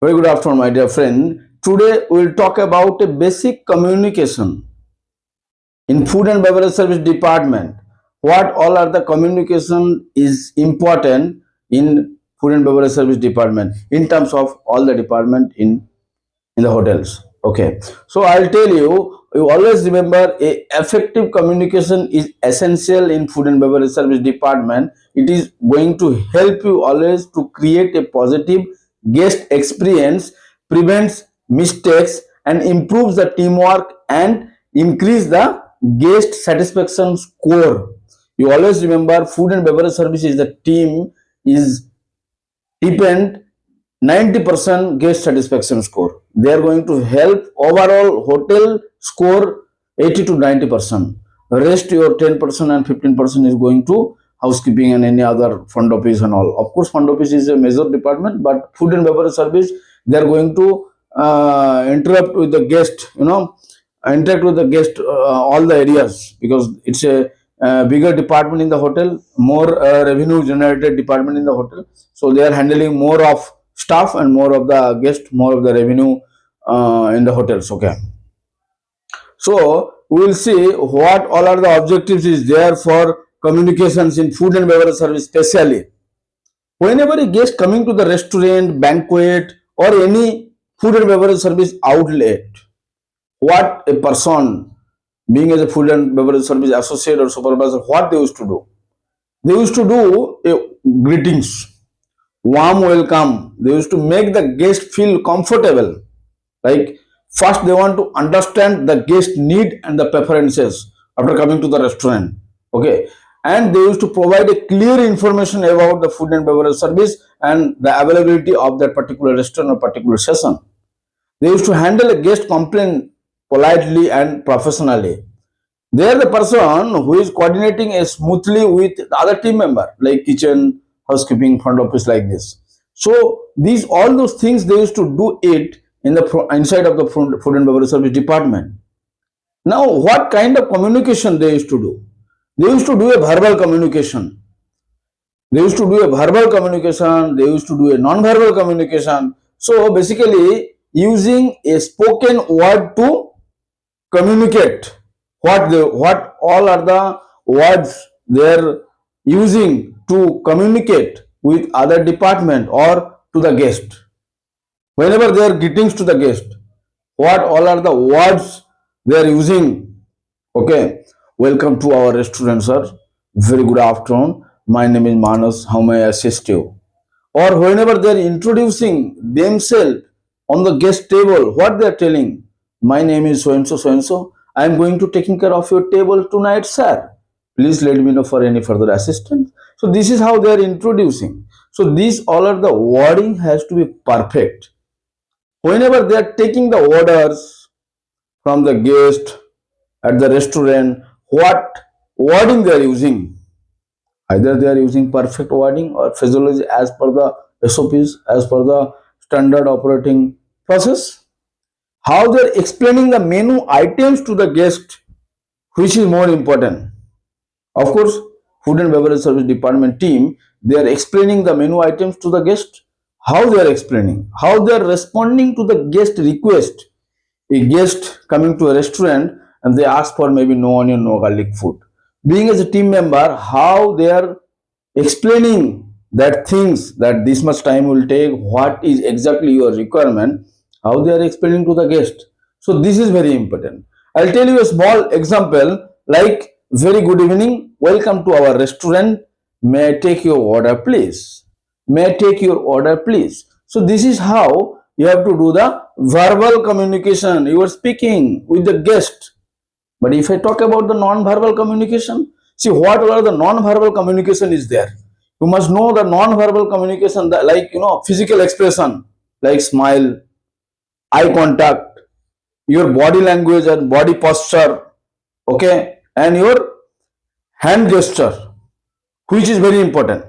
Very good afternoon, my dear friend. Today we will talk about a basic communication in food and beverage service department. What all are the communication is important in food and beverage service department in terms of all the department in the hotels. Okay, so I'll tell you. You always remember a effective communication is essential in food and beverage service department. It is going to help you always to create a positive guest experience, prevents mistakes, and improves the teamwork and increase the guest satisfaction score. You always remember food and beverage service is the team is depend 90% guest satisfaction score. They are going to help overall hotel score 80 to 90%. Rest your 10% and 15% is going to housekeeping and any other front office and all. Of course, front office is a major department, but food and beverage service, they are going to interact with the guest, interact with the guest all the areas, because it's a bigger department in the hotel, more revenue generated department in the hotel. So they are handling more of staff and more of the guest, more of the revenue in the hotels. Okay, so we will see what all are the objectives is there for communications in food and beverage service. Especially whenever a guest coming to the restaurant, banquet, or any food and beverage service outlet, what a person being as a food and beverage service associate or supervisor, what they used to do, they used to do a greetings, warm welcome. They used to make the guest feel comfortable. Like, first they want to understand the guest need and the preferences after coming to the restaurant. Okay, and they used to provide a clear information about the food and beverage service and the availability of that particular restaurant or particular session. They used to handle a guest complaint politely and professionally. They are the person who is coordinating smoothly with the other team member, like kitchen, housekeeping, front office, like this. So these all those things they used to do it in the inside of the food and beverage service department. Now, what kind of communication they used to do? They used to do a verbal communication. They used to do a verbal communication. They used to do a non-verbal communication. So basically, using a spoken word to communicate what all are the words they are using to communicate with other department or to the guest. Whenever they are greetings to the guest, what all are the words they are using. Okay, welcome to our restaurant, sir. Very good afternoon. My name is Manas. How may I assist you? Or whenever they are introducing themselves on the guest table, what they are telling, my name is so and so, so and so. I am going to taking care of your table tonight, sir. Please let me know for any further assistance. So this is how they are introducing. So these all are the wording has to be perfect. Whenever they are taking the orders from the guest at the restaurant, what wording they are using? Either they are using perfect wording or physiology as per the SOPs, as per the standard operating process. How they are explaining the menu items to the guest, which is more important. Of course, food and beverage service department team, they are explaining the menu items to the guest. How they are explaining, how they are responding to the guest request. A guest coming to a restaurant and they ask for maybe no onion, no garlic food. Being as a team member, how they are explaining that things that this much time will take, what is exactly your requirement, how they are explaining to the guest. So this is very important. I'll tell you a small example, like, very good evening, welcome to our restaurant. May I take your order, please? May I take your order, please? So this is how you have to do the verbal communication. You are speaking with the guest. But if I talk about the non-verbal communication, see what are the non-verbal communication is there. You must know the non-verbal communication, like physical expression, like smile, eye contact, your body language and body posture, okay, and your hand gesture, which is very important.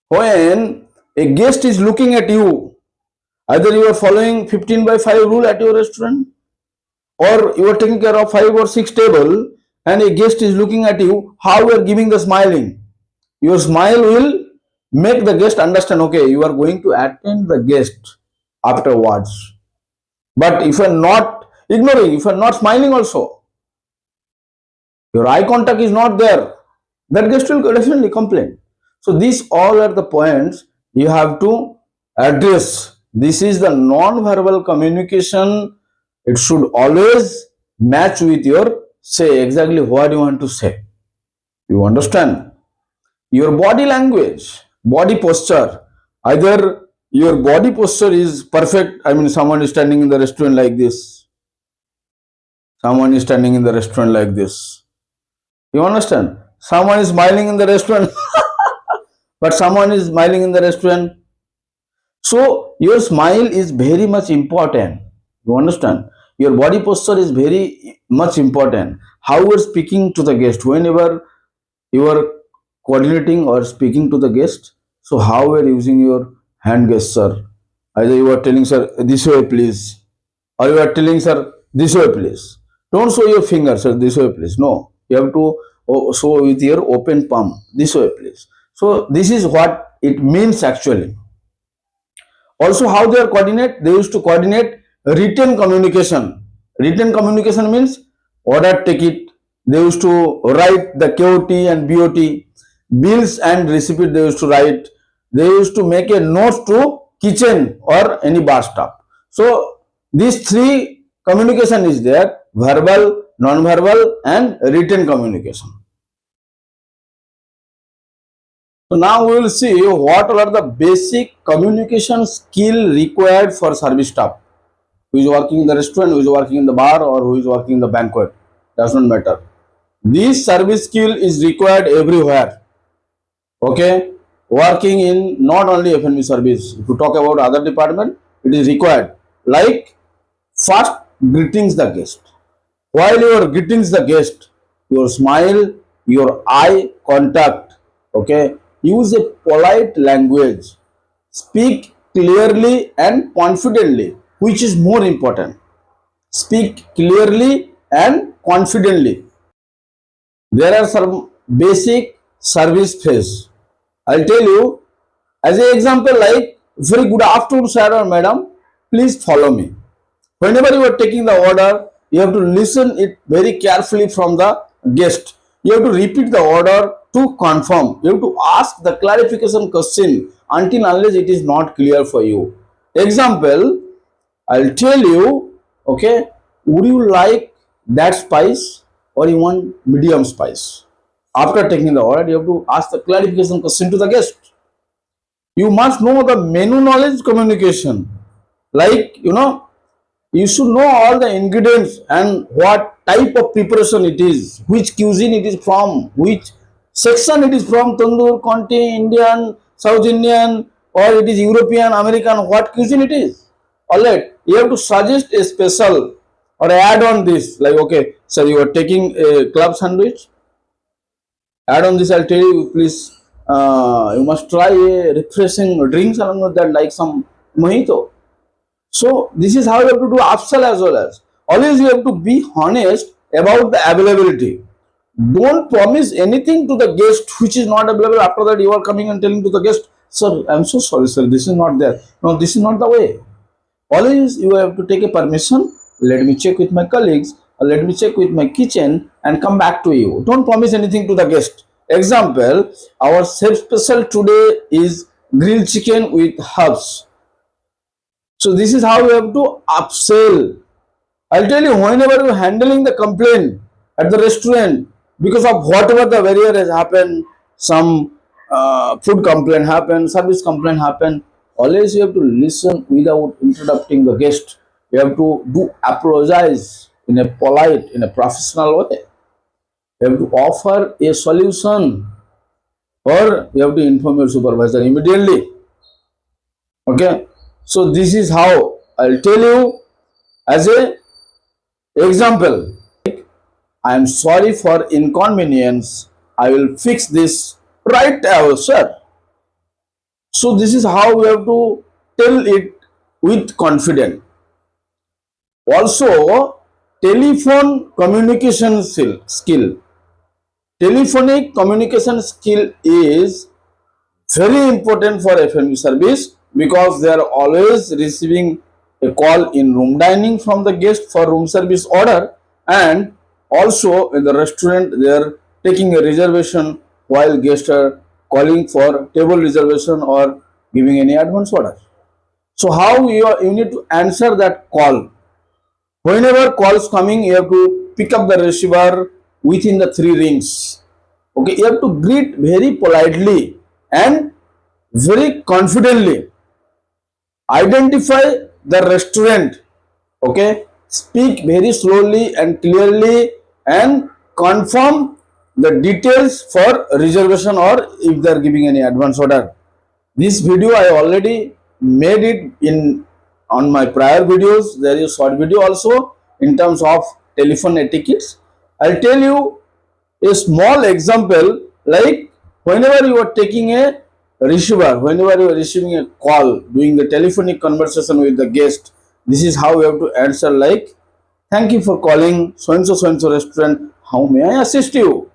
When a guest is looking at you, either you are following 15/5 rule at your restaurant, or you are taking care of 5 or 6 table, and a guest is looking at you, how you are giving the smiling. Your smile will make the guest understand, okay, you are going to attend the guest afterwards. But if you're not ignoring, if you're not smiling also, your eye contact is not there, that guest will definitely complain. So these all are the points you have to address. This is the non-verbal communication. It should always match with your say exactly what you want to say. You understand? Your body language, body posture. Either your body posture is perfect. I mean, someone is standing in the restaurant like this. Someone is standing in the restaurant like this. You understand? Someone is smiling in the restaurant, but someone is smiling in the restaurant. So your smile is very much important. You understand? Your body posture is very much important. How you are speaking to the guest whenever you are coordinating or speaking to the guest. So how you are using your hand gesture. Either you are telling sir this way please, or you are telling sir this way please. Don't show your finger sir this way please. No, you have to show with your open palm this way please. So this is what it means actually. Also, how they are coordinate? They used to coordinate written communication. Written communication means order ticket. They used to write the KOT and BOT, bills and receipt. They used to write. They used to make a note to kitchen or any bar staff. So these three communication is there: verbal, non-verbal, and written communication. So now we will see what are the basic communication skill required for service staff. Who is working in the restaurant, who is working in the bar, or who is working in the banquet. Does not matter. This service skill is required everywhere. Okay, working in not only F&B service. If you talk about other department, it is required. Like first greetings the guest. While you are greeting the guest, your smile, your eye contact. Okay, use a polite language. Speak clearly and confidently, which is more important. Speak clearly and confidently. There are some basic service phase. I'll tell you as an example, like very good afternoon sir or madam, please follow me. Whenever you are taking the order, you have to listen it very carefully from the guest. You have to repeat the order to confirm. You have to ask the clarification question until unless it is not clear for you. Example, I'll tell you, okay, would you like that spice or you want medium spice? After taking the order, you have to ask the clarification question to the guest. You must know the menu knowledge communication. Like, you should know all the ingredients and what type of preparation it is, which cuisine it is from, which section it is from, tandoor, conti, Indian, South Indian, or it is European, American, what cuisine it is. Alright, you have to suggest a special or add on this, like okay, so you are taking a club sandwich, add on this, I'll tell you, please, you must try a refreshing drinks along with that, like some mojito. So this is how you have to do upsell as well as. Always you have to be honest about the availability. Don't promise anything to the guest which is not available. After that you are coming and telling to the guest, sir, I'm so sorry sir, this is not there. No, this is not the way. Always you have to take a permission. Let me check with my colleagues, or let me check with my kitchen and come back to you. Don't promise anything to the guest. Example, our chef special today is grilled chicken with herbs. So this is how you have to upsell. I'll tell you, whenever you're handling the complaint at the restaurant, because of whatever the barrier has happened, some food complaint happened, service complaint happened, always you have to listen without interrupting the guest. You have to do apologize in a polite, in a professional way. You have to offer a solution, or you have to inform your supervisor immediately. Okay, so this is how I'll tell you as a example. I am sorry for inconvenience. I will fix this right away, sir. So this is how we have to tell it with confidence. Also, telephone communication skill. Telephonic communication skill is very important for F&B service because they are always receiving a call in room dining from the guest for room service order, and also in the restaurant they are taking a reservation while guests are calling for table reservation or giving any advance order. So how you need to answer that call? Whenever calls coming, you have to pick up the receiver within the 3 rings. Okay, you have to greet very politely and very confidently. Identify the restaurant. Okay, speak very slowly and clearly and confirm the details for reservation or if they are giving any advance order. This video I already made it in on my prior videos. There is short video also in terms of telephone etiquettes. I'll tell you a small example, like whenever you are taking a receiver, whenever you are receiving a call, doing the telephonic conversation with the guest, this is how you have to answer, like, thank you for calling so and so restaurant, how may I assist you?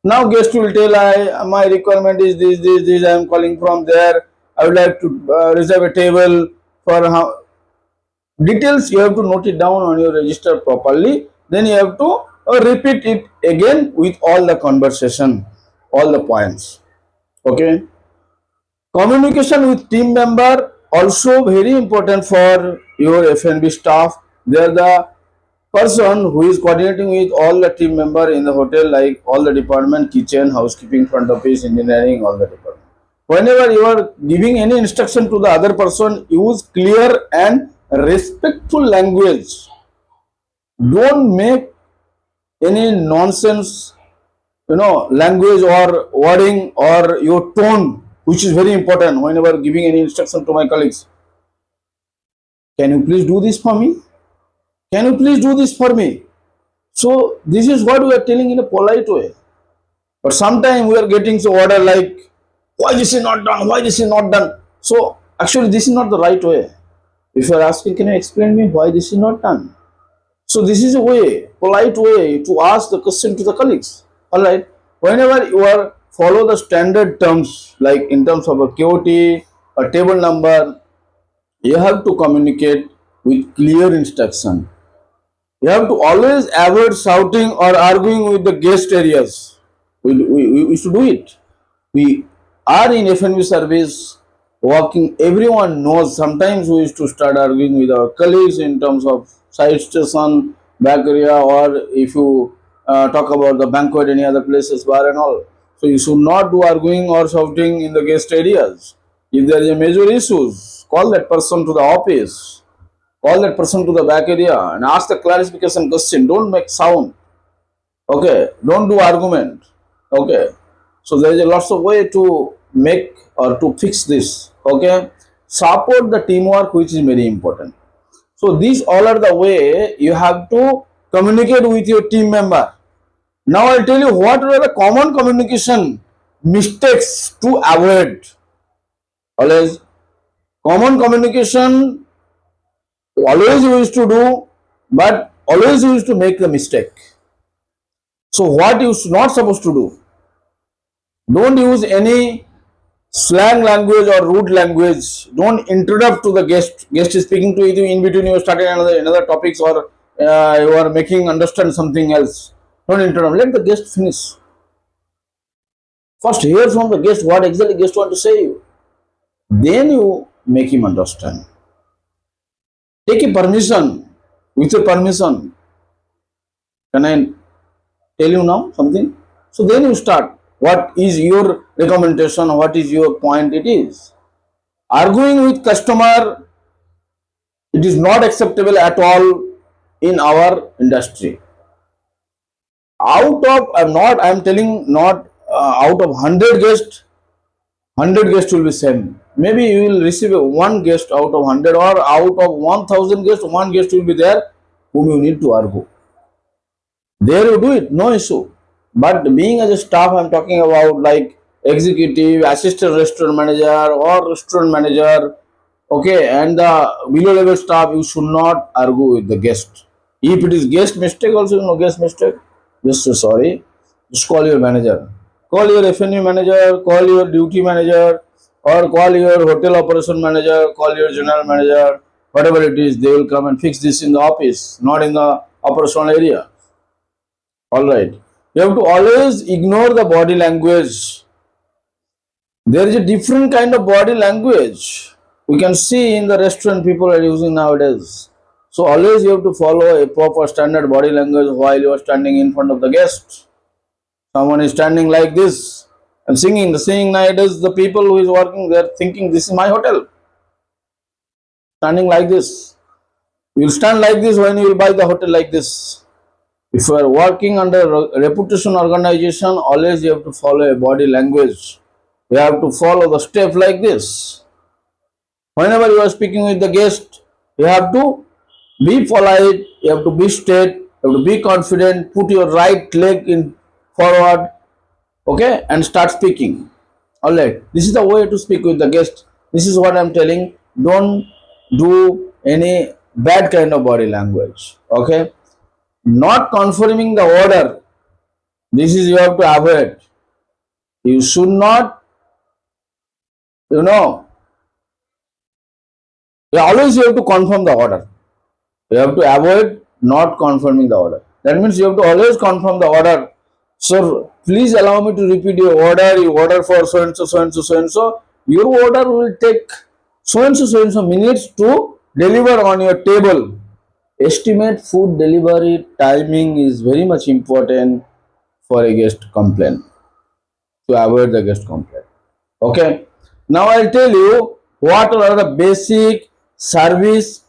Now guest will tell, my requirement is this, I am calling from there, I would like to reserve a table for how. Details you have to note it down on your register properly, then you have to repeat it again with all the conversation, all the points. Okay. Communication with team member also very important for your F&B staff. They are the person who is coordinating with all the team member in the hotel, like all the department, kitchen, housekeeping, front office, engineering, all the department. Whenever you are giving any instruction to the other person, use clear and respectful language. Don't make any nonsense, language or wording or your tone, which is very important whenever giving any instruction to my colleagues. Can you please do this for me? Can you please do this for me? So this is what we are telling in a polite way. But sometimes we are getting so order like, why this is not done? Why this is not done? So actually this is not the right way. If you are asking, can you explain me why this is not done? So this is a way, polite way to ask the question to the colleagues. Alright. Whenever you are follow the standard terms, like in terms of a QOT, a table number, you have to communicate with clear instruction. You have to always avoid shouting or arguing with the guest areas. We should do it. We are in F&B service working. Everyone knows sometimes we used to start arguing with our colleagues in terms of side station, back area, or if you talk about the banquet, any other places, bar and all. So you should not do arguing or shouting in the guest areas. If there is a major issues, call that person to the office. Call that person to the back area and ask the clarification question. Don't make sound. Okay. Don't do argument. Okay. So there is a lots of way to make or to fix this. Okay. Support the teamwork, which is very important. So these all are the way you have to communicate with your team member. Now I'll tell you what are the common communication mistakes to avoid. Always common communication always you used to do, but always you used to make the mistake. So what you not supposed to do? Don't use any slang language or rude language. Don't interrupt to the guest. Guest is speaking to you in between. You are starting another topics or you are making understand something else. Don't interrupt. Let the guest finish. First hear from the guest what exactly guest want to say you. Then you make him understand. Take a permission. With a permission. Can I tell you now something? So then you start. What is your recommendation? What is your point? It is. Arguing with customer, it is not acceptable at all in our industry. Out of, I am telling not out of 100 guests, 100 guests will be same. Maybe you will receive one guest out of 100, or out of 1000 guests, one guest will be there whom you need to argue. There you do it, no issue. But being as a staff, I am talking about like executive, assistant restaurant manager or restaurant manager, okay, and the below level staff, you should not argue with the guest. If it is guest mistake also, guest mistake, just say sorry, just call your manager. Call your F&B manager, call your duty manager, or call your hotel operation manager, call your general manager, whatever it is, they will come and fix this in the office, not in the operational area. All right. You have to always ignore the body language. There is a different kind of body language we can see in the restaurant people are using nowadays. So always you have to follow a proper standard body language while you are standing in front of the guest. Someone is standing like this and singing. The singing nowadays, the people who is working, they are thinking this is my hotel. Standing like this. You will stand like this when you will buy the hotel like this. If you are working under a reputation organization, always you have to follow a body language. You have to follow the step like this. Whenever you are speaking with the guest, you have to be polite, you have to be straight, you have to be confident, put your right leg in forward, okay, and start speaking. Alright, this is the way to speak with the guest. This is what I am telling. Don't do any bad kind of body language, okay. Not confirming the order, this is you have to avoid. You should not, always you have to confirm the order. You have to avoid not confirming the order. That means you have to always confirm the order. Sir, please allow me to repeat your order. You order for so and so, so and so, so and so. Your order will take so and so minutes to deliver on your table. Estimate food delivery timing is very much important for a guest complaint, to avoid the guest complaint. Okay. Now I'll tell you what are the basic service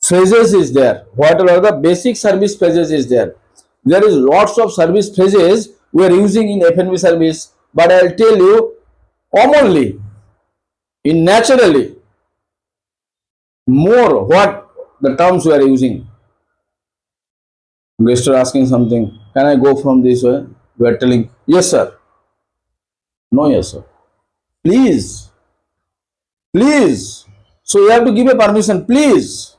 phrases is there. What are the basic service phrases is there. There is lots of service phrases we are using in F&B service, but I'll tell you commonly, in naturally, more what the terms we are using. Guests are asking something. Can I go from this way? We are telling, yes sir. No, yes sir. Please. Please. So you have to give a permission. Please.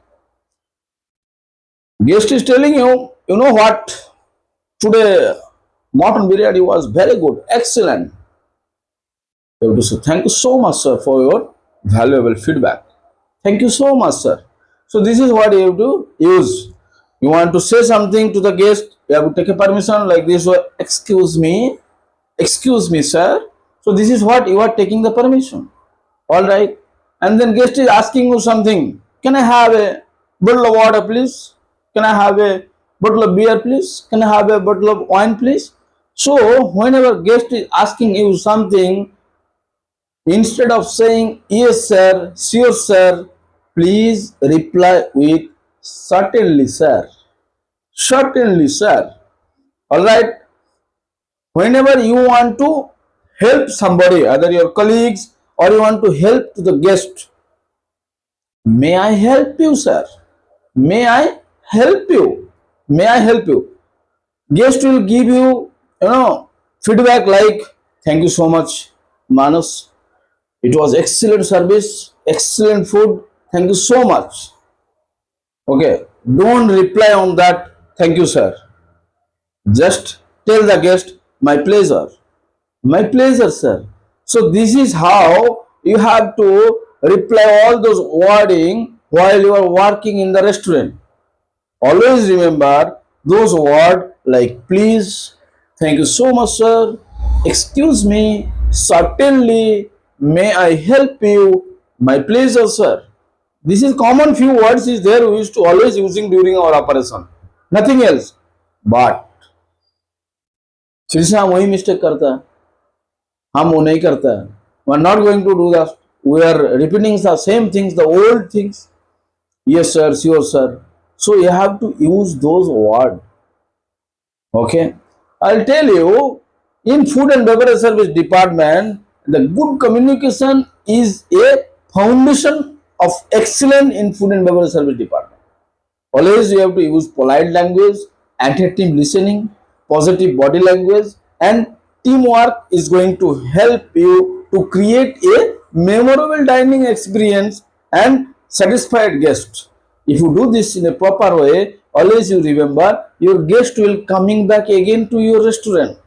Guest is telling you, you know what? Today, mutton biryani was very good. Excellent. You have to say, thank you so much, sir, for your valuable feedback. Thank you so much, sir. So this is what you have to use. You want to say something to the guest, you have to take a permission like this. Excuse me, sir. So this is what you are taking the permission. All right. And then guest is asking you something. Can I have a bottle of water, please? Can I have a bottle of beer, please? Can I have a bottle of wine, please? So whenever guest is asking you something, instead of saying yes sir, sure sir, please reply with certainly sir. Certainly sir. Alright. Whenever you want to help somebody, either your colleagues or you want to help to the guest, may I help you sir? May I help you? May I help you? Guest will give you, feedback like, thank you so much, Manas. It was excellent service, excellent food. Thank you so much. Okay. Don't reply on that, thank you, sir. Just tell the guest, my pleasure. My pleasure, sir. So this is how you have to reply all those wording while you are working in the restaurant. Always remember those words like please, thank you so much, sir, excuse me, certainly, may I help you, my pleasure, sir. This is common few words is there we used to always using during our operation. Nothing else. But फिर से हम वही mistake करता है, हम वो नहीं करता है. We are not going to do that. We are repeating the same things, the old things. Yes sir, sure sir. So you have to use those words. Okay. I'll tell you, in food and beverage service department, the good communication is a foundation of excellence in food and beverage service department. Always you have to use polite language, attentive listening, positive body language, and teamwork is going to help you to create a memorable dining experience and satisfied guest. If you do this in a proper way, always you remember your guest will coming back again to your restaurant.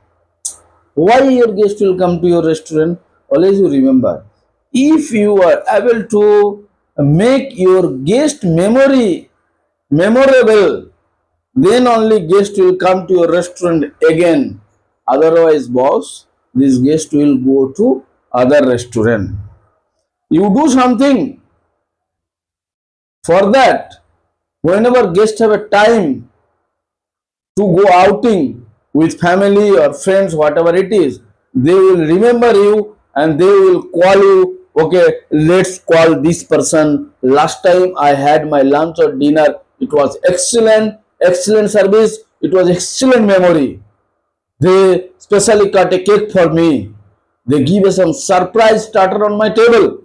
Why your guest will come to your restaurant? Always you remember If you are able to make your guest memory memorable, then only guest will come to your restaurant again. Otherwise, boss, this guest will go to other restaurant. You do something for that. Whenever guests have a time to go outing with family or friends, whatever it is, they will remember you and they will call you. Okay, let's call this person. Last time I had my lunch or dinner, it was excellent, excellent service, it was excellent memory. They specially cut a cake for me. They give us some surprise starter on my table.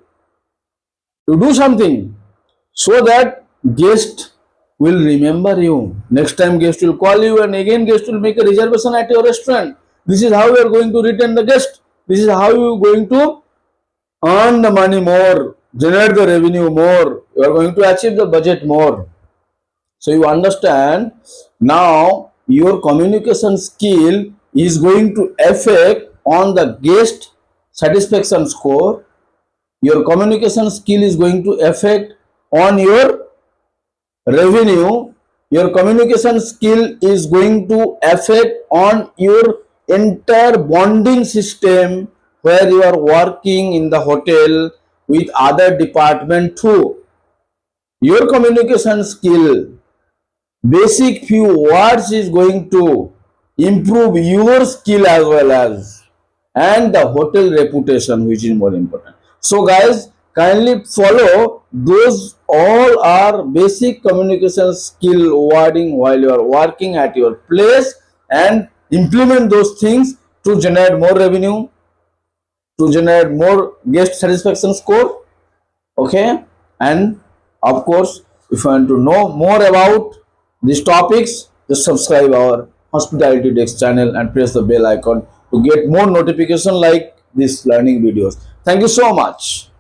You do something so that guest will remember you. Next time guest will call you and again guest will make a reservation at your restaurant. This is how you are going to retain the guest. This is how you are going to earn the money more, generate the revenue more. You are going to achieve the budget more. So you understand now your communication skill is going to affect on the guest satisfaction score. Your communication skill is going to affect on your revenue. Your communication skill is going to affect on your entire bonding system where you are working in the hotel with other department too. Your communication skill, basic few words is going to improve your skill as well as and the hotel reputation, which is more important. So guys, kindly follow those all are basic communication skill wording while you are working at your place and implement those things to generate more revenue, to generate more guest satisfaction score. Okay, and of course if you want to know more about these topics, just subscribe our hospitality desk channel and press the bell icon to get more notification like these learning videos. Thank you so much.